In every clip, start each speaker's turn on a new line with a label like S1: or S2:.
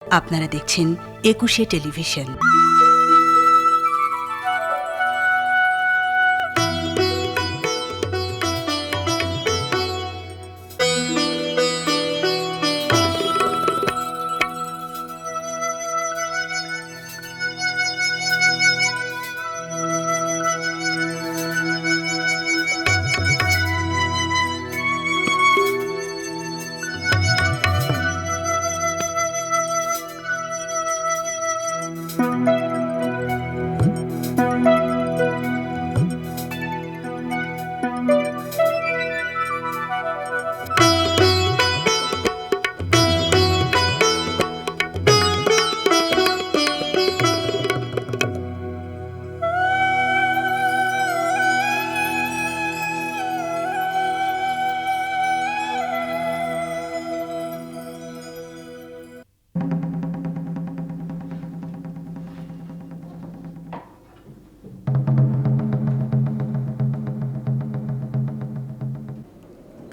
S1: আপনারা দেখছেন একুশে টেলিভিশন।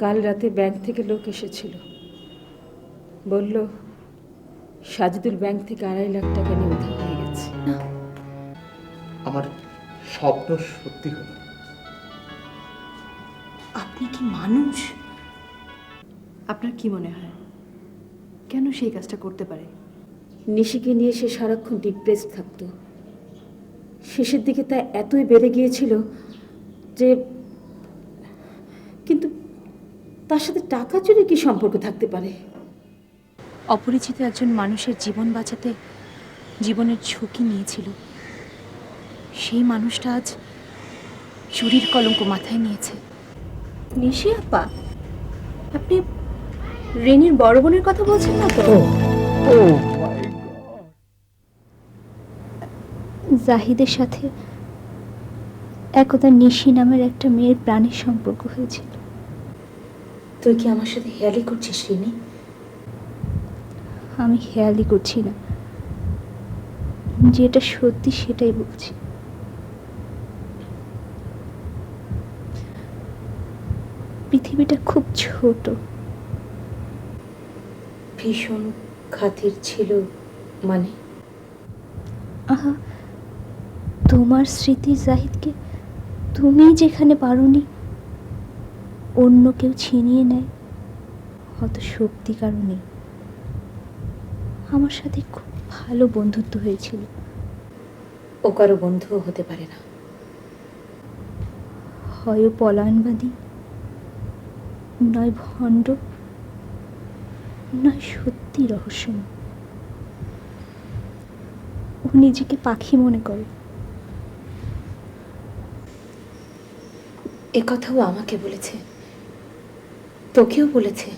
S2: কাল রাতে ব্যাংক থেকে লোক এসেছিল, বলল সাজিদুল ব্যাংক থেকে 2.5 লাখ টাকা নিয়ে উধার হয়ে গেছে।
S3: আমার স্বপ্ন সত্যি হলো।
S4: আপনি কি মানুষ? আপনার কি মনে হয় কেন সেই কাজটা করতে পারে?
S2: নিশিকে নিয়ে সে সারাক্ষণ ডিপ্রেস থাকতো। শেষের দিকে তা এতই বেড়ে গিয়েছিল যে, কিন্তু তার সাথে টাকা চুরি কি সম্পর্ক থাকতে পারে?
S5: অপরিচিত একজন মানুষের জীবন বাঁচাতে জীবনের ঝুঁকি নিয়েছিল। সেই মানুষটা আজ চুরির কলঙ্ক মাথায় নিয়েছে।
S4: নিশি আপা, আপনি রেনির বড় বোনের কথা বলছেন না তো?
S6: জাহিদের সাথে একদা নিশি নামের একটা মেয়ের প্রাণের সম্পর্ক হয়েছিল।
S2: তুই কি আমার সাথে হেয়ালি করছিস রিনি?
S6: আমি খেয়ালই করছি না, যেটা সত্যি সেটাই বলছি। পৃথিবীটা খুব ছোট।
S2: ভীষণ খাতির ছিল মানে?
S6: আহা, তোমার স্মৃতি জাহিদকে তুমি যেখানে পারোনি অন্য কেউ ছিনিয়ে নেয়, অত শক্তি কারণে। আমার সাথে খুব ভালো বন্ধুত্ব হয়েছিল।
S2: ও কারো বন্ধুও হতে পারে না।
S6: হয় পলায়নবাদী, নয় ভণ্ড, নয় সত্যি রহস্যময়। ও নিজেকে পাখি মনে করে।
S2: এ কথাও আমাকে বলেছে, তোকেও বলেছে?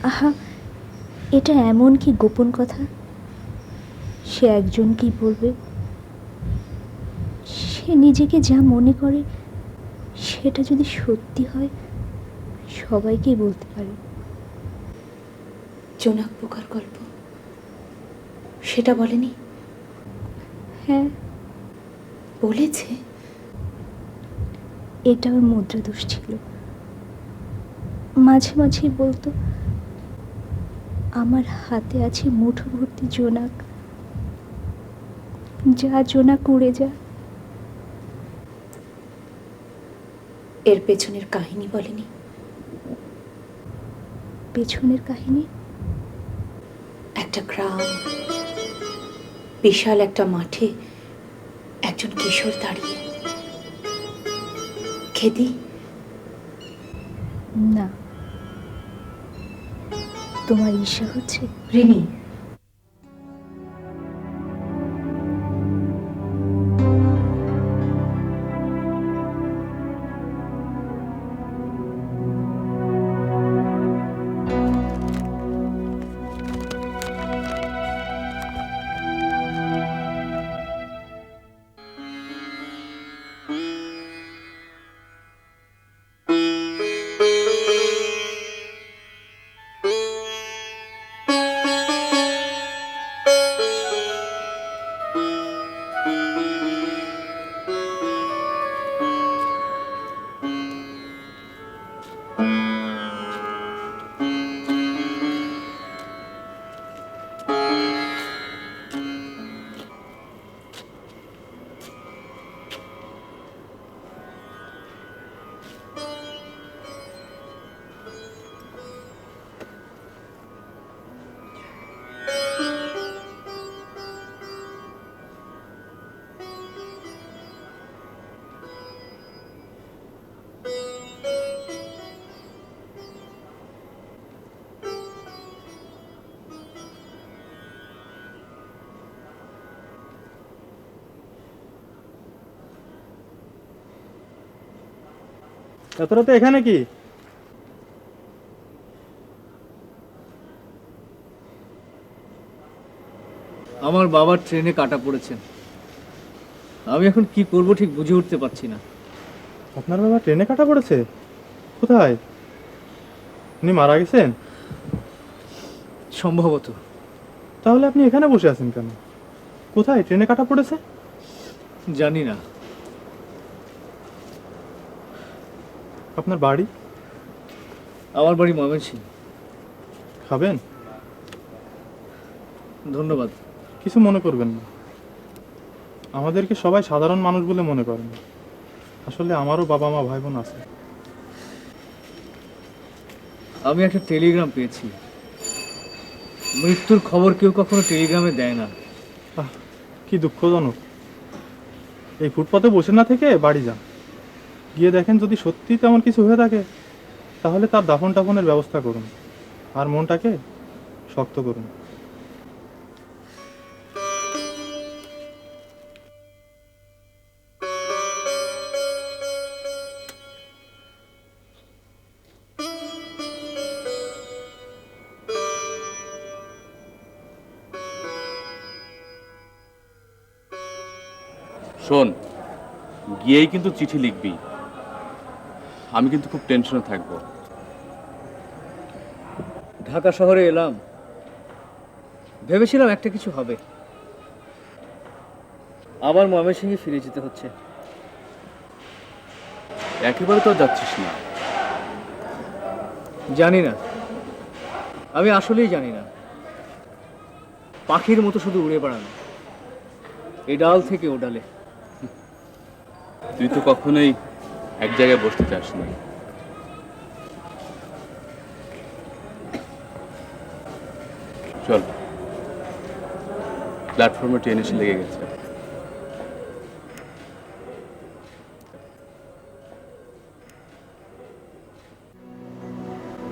S6: আহা, এটা এমন কি গোপন কথা সে একজনকেই বলবে? সে নিজেকে যা মনে করে সেটা যদি সত্যি হয় সবাইকেই বলতে পারে।
S2: জোনাক পোকার গল্প, সেটা বলেনি?
S6: হ্যাঁ,
S2: বলেছে।
S6: এটা ওর মুদ্রা দোষ ছিল। মাঝে মাঝেই বলতো, আমার হাতে আছে মুঠো ভর্তি জোনাক, যা জোনাক উড়ে যা।
S2: এর পেছনের কাহিনী বলেনি?
S6: পেছনের কাহিনী?
S2: একটা গ্রাম, বিশাল একটা মাঠে একজন কিশোর দাঁড়িয়ে। খেদি?
S6: না। তোমার ঈর্ষা হচ্ছে?
S2: রিনি,
S7: এত রাতে এখানে কি?
S8: আমার বাবার ট্রেনে কাটা পড়েছেন। আমি এখন কি করব ঠিক বুঝে উঠতে পারছি না।
S7: আপনার বাবা ট্রেনে কাটা পড়েছে? কোথায়? উনি মারা গেছেন?
S8: সম্ভবত।
S7: তাহলে আপনি এখানে বসে আছেন কেন? কোথায় ট্রেনে কাটা পড়েছে?
S8: জানি না।
S7: আপনার বাড়ি?
S8: আমার বাড়ি ময়মনসিংহ।
S7: খাবেন?
S8: ধন্যবাদ।
S7: কিছু মনে করবেন না, আমাদেরকে সবাই সাধারণ মানুষ বলে মনে করেন। আসলে আমারও বাবা মা ভাই বোন আছে।
S8: আমি একটা টেলিগ্রাম পেয়েছি। মৃত্যুর খবর কেউ কখনো টেলিগ্রামে দেয় না।
S7: আহ, কি দুঃখজনক। এই ফুটপাতে বসে না থেকে বাড়ি যান, গিয়ে দেখেন যদি সত্যি তেমন কিছু হয়ে থাকে তাহলে তার দাফন টাফনের ব্যবস্থা করুন, আর মনটাকে শক্ত করুন।
S9: শোন, গিয়েই কিন্তু চিঠি লিখবি। আমি কিন্তু খুব টেনশনে থাকবো।
S8: ঢাকা শহরে এলাম, ভেবেছিলাম একটা কিছু হবে। আবার ময়মনসিংহে ফিরে যেতে হচ্ছে।
S9: একেবারে তো যাচ্ছিস না।
S8: জানি না, আমি আসলেই জানি না। পাখির মতো শুধু উড়ে বেড়ানো, এই ডাল থেকে ও ডালে।
S9: তুই তো কখনোই এক জায়গায় বসতে চাস না। চল, প্ল্যাটফর্মে ট্রেন এসে লেগে গেছে।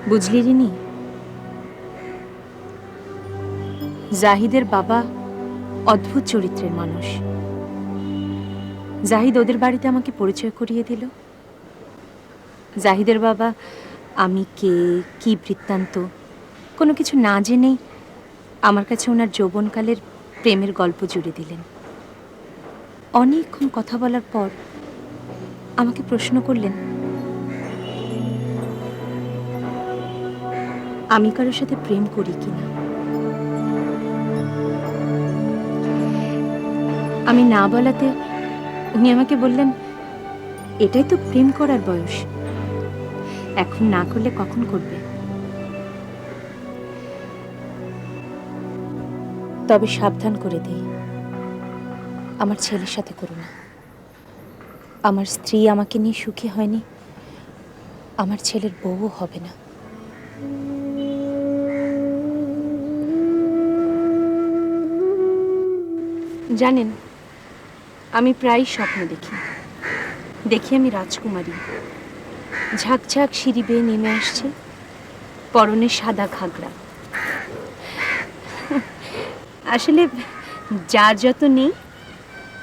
S5: বুঝলি রিনি, জাহিদের বাবা অদ্ভুত চরিত্রের মানুষ। জাহিদ ওদের বাড়িতে আমাকে পরিচয় করিয়ে দিল। জাহিদের বাবা আমি কে, কি বৃত্তান্ত কোনো কিছু না জেনেই আমার কাছে ওনার যৌবনকালের প্রেমের গল্প জুড়ে দিলেন। অনেকক্ষণ কথা বলার পর আমাকে প্রশ্ন করলেন, আমি কারোর সাথে প্রেম করি কিনা। আমি না বলাতে উনি আমাকে বললেন, এটাই তো প্রেম করার বয়স, এখন না করলে কখন করবে। তবে সাবধান করে দেই, আমার ছেলের সাথে করো না। আমার স্ত্রী আমাকে নিয়ে সুখী হয়নি, আমার ছেলের বউও হবে না। জানেন, আমি প্রায় স্বপ্ন দেখি। দেখি আমি রাজকুমারী, ঝাঁকঝাঁক সিঁড়ি বেয়ে নেমে আসছে, পরনে সাদা ঘাগরা। আসলে যার যত নেই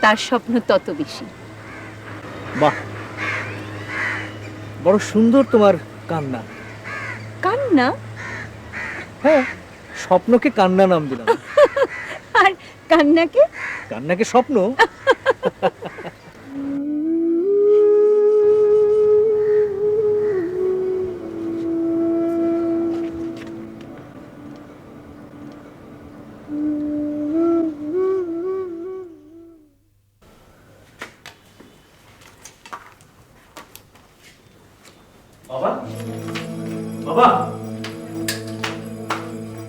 S5: তার স্বপ্ন তত বেশি।
S8: বাহ, বড় সুন্দর তোমার কান্না।
S5: কান্না?
S8: হ্যাঁ, স্বপ্নকে কান্না নাম দিলাম।
S5: আর কান্নাকে?
S8: কান্নাকে স্বপ্ন।
S7: বাবা, বাবা,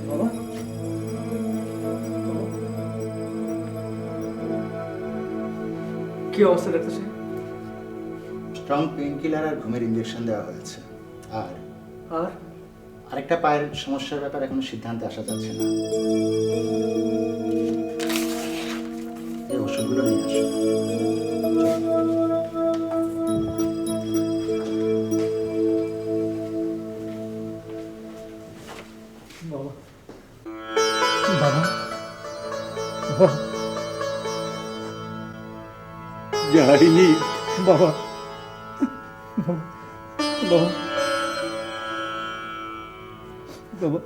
S7: বাবা,
S8: কি অবস্থা দেখতেছে?
S3: স্ট্রং পেইন কিলার আর ঘুমের ইঞ্জেকশন দেওয়া হয়েছে। আর
S8: আর
S3: আরেকটা পায়ের সমস্যার ব্যাপারে এখনো সিদ্ধান্তে আসা যাচ্ছে না। এই ওষুধগুলো নিয়ে আসো।
S8: বাবা, বাবা, বাবা,
S3: যাইনি
S8: বাবা, বাবা বাবা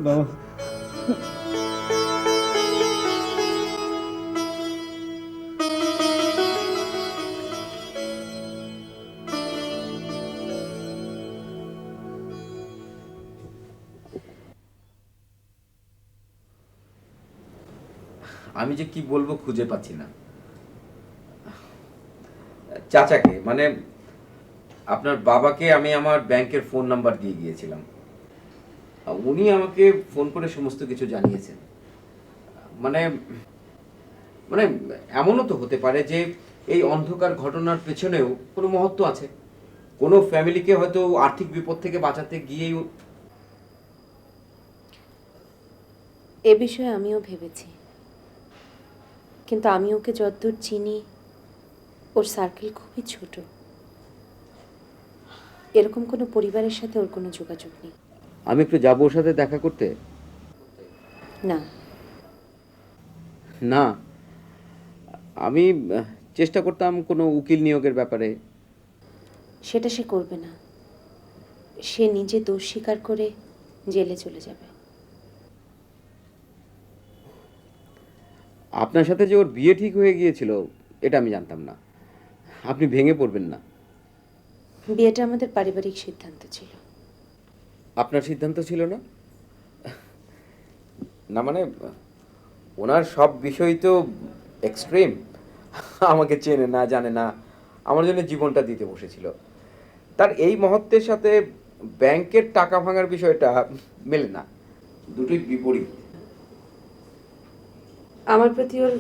S8: বাবা
S10: আমি যে কি বলবো খুঁজে পাচ্ছি না। চাচাকে মানে আপনার বাবাকে আমি আমার ব্যাংকের ফোন নাম্বার দিয়ে গিয়েছিলাম, উনি আমাকে ফোন করে সমস্ত কিছু জানিয়েছেন। মানে মানে এমনও তো হতে পারে যে এই অন্ধকার ঘটনার পেছনেও কোনো মহত্ব আছে, কোনো ফ্যামিলিকে হয়তো আর্থিক বিপদ থেকে বাঁচাতে গিয়েই।
S5: এ বিষয়ে আমিও ভেবেছি, কিন্তু আমি ওকে যতদূর চিনি ওর সার্কেল খুবই ছোট। এরকম কোনো পরিবারের সাথে ওর কোনো যোগাযোগ নেই।
S10: আমি একটু যাবো ওর সাথে দেখা করতে।
S5: না,
S10: না, আমি চেষ্টা করতাম কোনো উকিল নিয়োগের ব্যাপারে।
S5: সেটা সে করবে না। সে নিজে দোষ স্বীকার করে জেলে চলে যাবে।
S10: আপনার সাথে যে ওর বিয়ে ঠিক হয়ে গিয়েছিল এটা আমি জানতাম না, আপনি ভেঙে পড়বেন না।
S5: বিয়েটা আমাদের পারিবারিক সিদ্ধান্ত ছিল।
S10: আপনার সিদ্ধান্ত ছিল না? না মানে ওনার সব বিষয় তো এক্সট্রিম, আমাকে চেনে না, জানে না, আমার জন্য জীবনটা দিতে বসেছিল। তার এই মহত্বের সাথে ব্যাংকের টাকা ভাঙার বিষয়টা মেলে না, দুটোই বিপরীত।
S5: আমার প্রতি ওর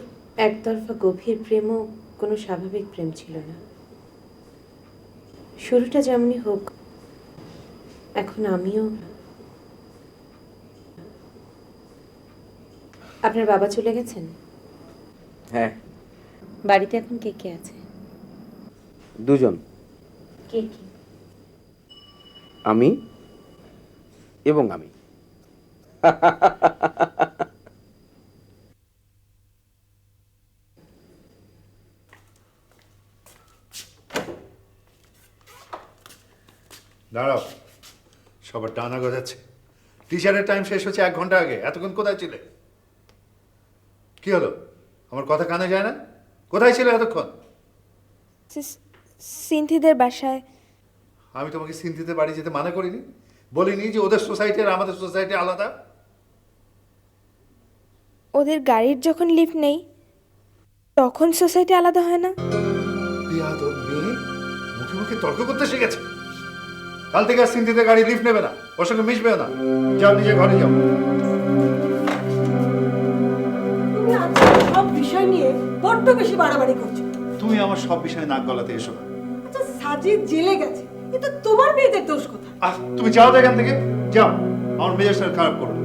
S5: একতরফা গভীর প্রেমও কোনো স্বাভাবিক প্রেম ছিল না। শুরুটা যেমনই হোক, এখন আমিও। আপনার বাবা চলে গেছেন?
S10: হ্যাঁ।
S5: বাড়িতে এখন কে কে আছে?
S10: দুজন,
S5: কে কে?
S10: আমি এবং আমি।
S11: দাঁড়াও, সবার টানা গজাচ্ছে। টিচারের টাইম শেষ হচ্ছে 1 ঘন্টা আগে। এতক্ষণ কোথায় ছিলে? কি হলো? আমার কথা কানে যায় না? কোথায় ছিলে এতক্ষণ?
S6: সিন্থিদের বাসায়।
S11: আমি তোমাকে সিন্থিতে বাড়ি যেতে মানা করিনি? বলিনি যে ওদের সোসাইটি আর আমাদের সোসাইটি আলাদা?
S6: ওদের গাড়ির যখন লিফট নেই তখন সোসাইটি আলাদা হয় না?
S11: বেয়াদব মেয়ে, মুখে মুখে তর্ক করতে শিখেছে। কাল থেকে আর সিন্থিতে গাড়ি লিফট নেবে না, ওর সঙ্গে মিশবেও না। যাও, নিজে ঘরে যাও।
S2: তুমি আজকাল সব বিষয় নিয়ে বড্ড বেশি বাড়াবাড়ি করছো।
S11: তুমি আমার সব বিষয়ে নাক গলাতে এসো না।
S2: আচ্ছা, সাজিদ জেলে গেছে, এটা তোমার মেয়েদের দোষ কোথায়?
S11: তুমি যাও তো এখান থেকে, যাও। আমার মেজাজটা খারাপ করো না।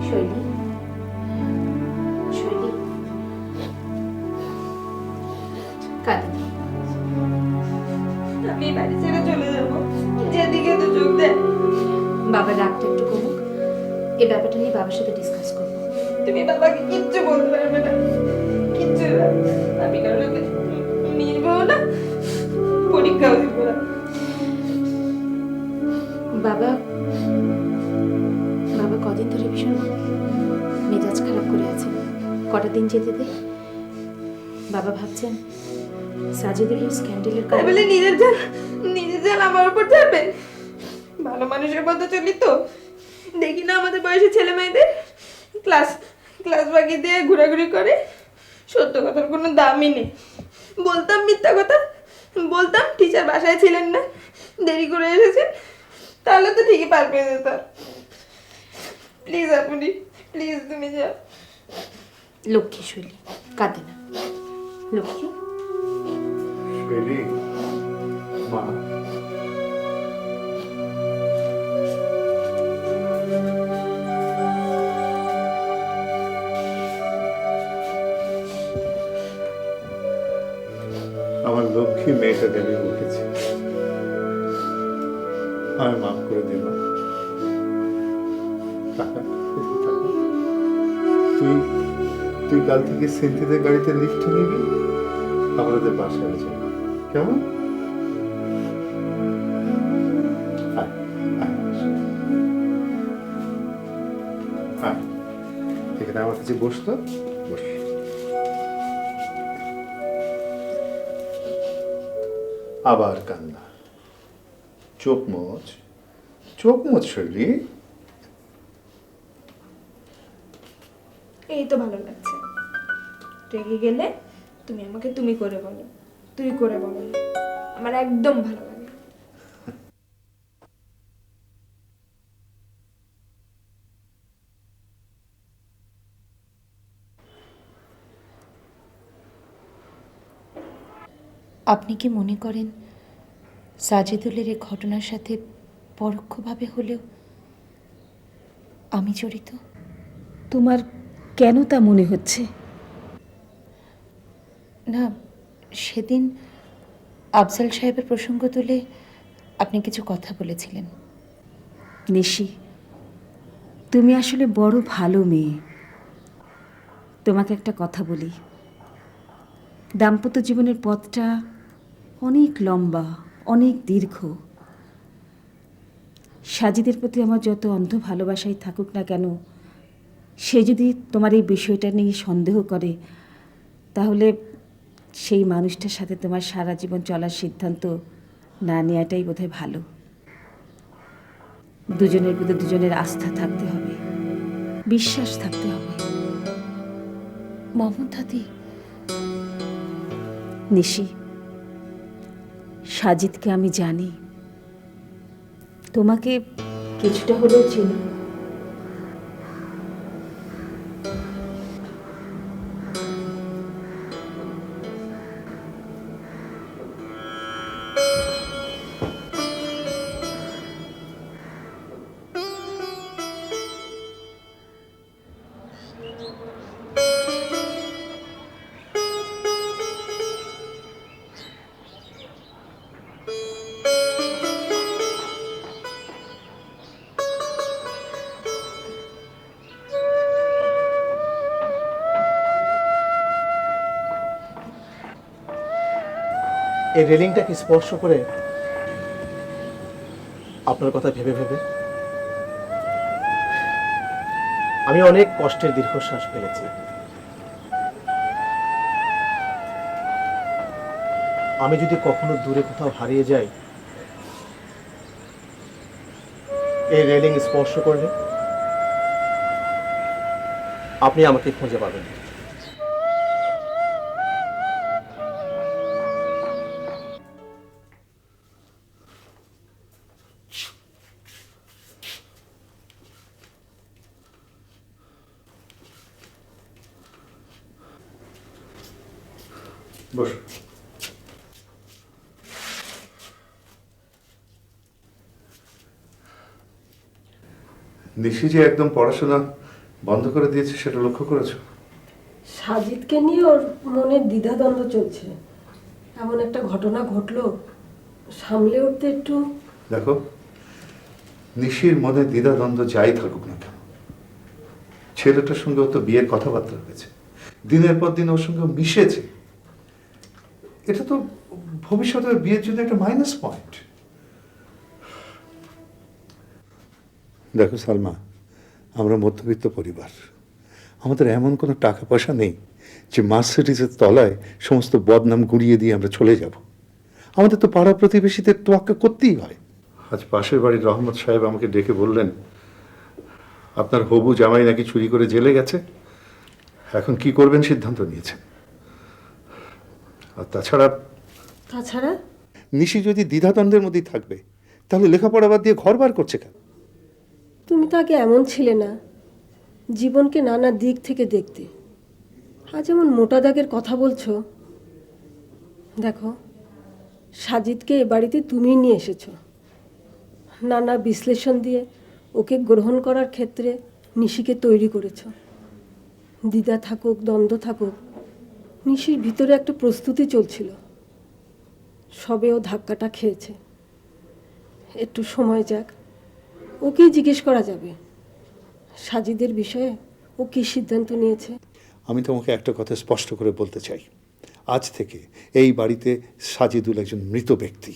S5: শৈলী, শৈলী, কাঁদে না।
S6: আমি বাড়ি ছেড়ে চলে যাব, যেদিকে তো চোখ দেয়।
S5: বাবার রাগটা একটু কমুক, এই ব্যাপারটা নিয়ে বাবার সাথে ডিসকাস করবো।
S6: তুমি বাবাকে কিচ্ছু বলতে পারবে না, কিচ্ছু না। আমি কারোকে নিবও না, পরীক্ষাও দিব না।
S5: বাবা বাবা কদিন ধরে ভীষণ মেজাজ খারাপ করে আছে। কটা দিন যেতে দে। বাবা ভাবছেন সাজিদের স্ক্যান্ডেলের
S6: তাই বলে নিজের জাল আমার উপর ছাড়বেন? ভালো মানুষের মতো চলি তো। দেখি না আমাদের বয়সী ছেলে মেয়েদের ক্লাস বাকি দিয়ে ঘোরাঘুরি করে। সত্য কথার কোনো দামই নেই। বলতাম মিথ্যা কথা, বলতাম টিচার বাসায় ছিলেন না, দেরি করে এসেছেন, তাহলে তো ঠিকই পার পেয়ে যেতাম। প্লিজ আপনি, প্লিজ তুমি যাও।
S5: লক্ষ্মী শৈলী, কাঁদে না। লক্ষ্মী,
S11: শৈলী, মা, আমার লক্ষ্মী মেয়েটা দেবে উঠেছে, আমি মাফ করে দেব। টাকা টাকা তুই তুই কাল থেকে সিন্থিদের গাড়িতে লিফট নিবি, আমাদের বাসায় যাবি, কেমন? আয়, আয়, আয়। এখানে আমার কাছে বসতো, বস। আবার কান্না। চোখ মোচ, চোখ মোচ শৈলী।
S6: এই তো ভালো লাগছে। রেগে গেলে তুমি আমাকে তুমি করে বলো, তুই করে বলো না। আমার একদম ভালো লাগে।
S5: আপনি কি মনে করেন সাজেদুলের এই ঘটনার সাথে পরোক্ষভাবে হলেও আমি জড়িত?
S2: তোমার কেন তা মনে হচ্ছে?
S5: না, সেদিন আফজাল সাহেবের প্রসঙ্গ তুলে আপনি কিছু কথা বলেছিলেন।
S2: নিশি, তুমি আসলে বড় ভালো মেয়ে। তোমাকে একটা কথা বলি, দাম্পত্য জীবনের পথটা অনেক লম্বা, অনেক দীর্ঘ। সাজিদের প্রতি আমার যত অন্ধ ভালোবাসাই থাকুক না কেন, সে যদি তোমার এই বিষয়টা নিয়ে সন্দেহ করে, তাহলে সেই মানুষটার সাথে তোমার সারা জীবন চলার সিদ্ধান্ত না নেওয়াটাই বোধহয় ভালো। দুজনের প্রতি দুজনের আস্থা থাকতে হবে, বিশ্বাস থাকতে হবে।
S5: মমতাদি,
S2: নিশি, সাজিদকে আমি জানি, তোমাকে কিছুটা হলেও চিনি।
S12: এই রেলিংটাকে স্পর্শ করে আপনার কথা ভেবে ভেবে আমি অনেক কষ্টের দীর্ঘশ্বাস ফেলেছি। আমি যদি কখনো দূরে কোথাও হারিয়ে যাই, এই রেলিং স্পর্শ করলে আপনি আমাকে খুঁজে পাবেন।
S11: বস। নিশি যে একদম পড়াশোনা বন্ধ করে দিয়েছে, সেটা লক্ষ্য করেছো?
S13: সাজিদকে নিয়ে ওর মনে দ্বিধাদ্বন্দ্ব চলছে। এমন একটা ঘটনা ঘটলো, সামলে উঠতে একটু।
S11: দেখো, নিশির মনে দ্বিধাদ্বন্দ্ব যাই থাকুক না কেন, ছেলেটার সঙ্গে ও তো বিয়ের কথাবার্তা হয়েছে, দিনের পর দিন ওর সঙ্গে মিশেছে। এটা তো ভবিষ্যতে বিয়ের জন্য একটা মাইনাস পয়েন্ট। দেখো সালমা, আমরা মধ্যবিত্ত পরিবার, আমাদের এমন কোনো টাকা পয়সা নেই যে মার্সিডিজের তলায় সমস্ত বদনাম গুড়িয়ে দিয়ে আমরা চলে যাব। আমাদের তো পাড়া প্রতিবেশীদের তোয়াক্কা করতেই হয়। আজ পাশের বাড়ির রহমত সাহেব আমাকে ডেকে বললেন, আপনার হবু জামাই নাকি চুরি করে জেলে গেছে, এখন কি করবেন সিদ্ধান্ত নিয়েছেন। আর তাছাড়া নিশি যদি দ্বিধাদ্বন্দ্বের মধ্যেই থাকবে, তাহলে লেখাপড়া বাদ দিয়ে ঘর বার করছে কেন?
S13: তুমি তো আগে এমন ছিলে না, জীবনকে নানা দিক থেকে দেখতে। আজ এমন মোটা দাগের কথা বলছো। দেখো, সাজিদকে এ বাড়িতে তুমিই নিয়ে এসেছো। নানা বিশ্লেষণ দিয়ে ওকে গ্রহণ করার ক্ষেত্রে নিশিকে তৈরি করেছো। দ্বিধা থাকুক, দ্বন্দ্ব থাকুক, নিশির ভিতরে একটা প্রস্তুতি চলছিল। সবে ও ধাক্কাটা খেয়েছে, একটু সময় যাক, ওকেই জিজ্ঞেস করা যাবে। সাজিদের বিষয়ে ও কী সিদ্ধান্ত নিয়েছে?
S11: আমি তোমাকে একটা কথা স্পষ্ট করে বলতে চাই, আজ থেকে এই বাড়িতে সাজিদুল একজন মৃত ব্যক্তি।